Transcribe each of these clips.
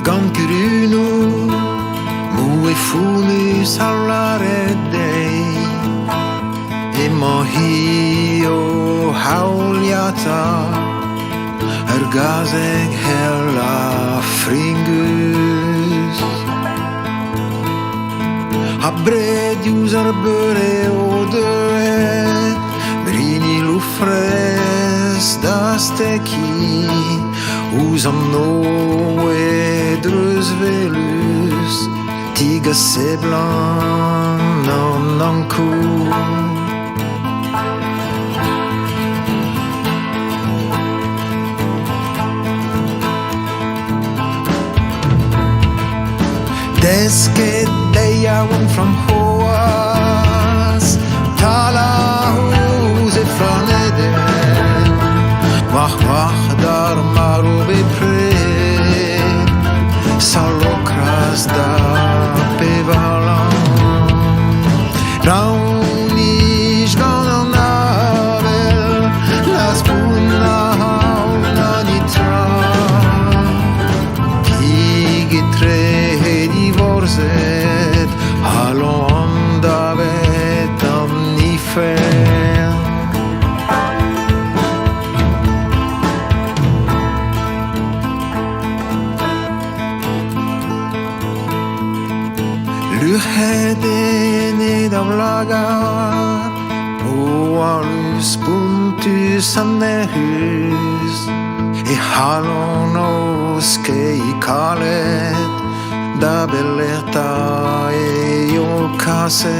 Gankuruno Mue funus allare dei E mohio hauliata Ergazeg hella fringus Abredius arbore odoet Brini lufres dasteki Usam noe drusvelus Tiga seblan non anku Desket dejaun from Hoas Tala huse från Eden Wach dar maru bepred Salokras da pevalan Raunish ganan navel Las bunna hauna nitra Tigitre divorzet Halon davet amnifer Luhede av lagar Oalus puntus annehus E halon oske I kalet Da belletta e jolkase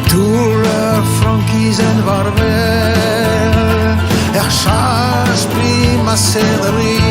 Tuller frankisen var vel Chas prima serri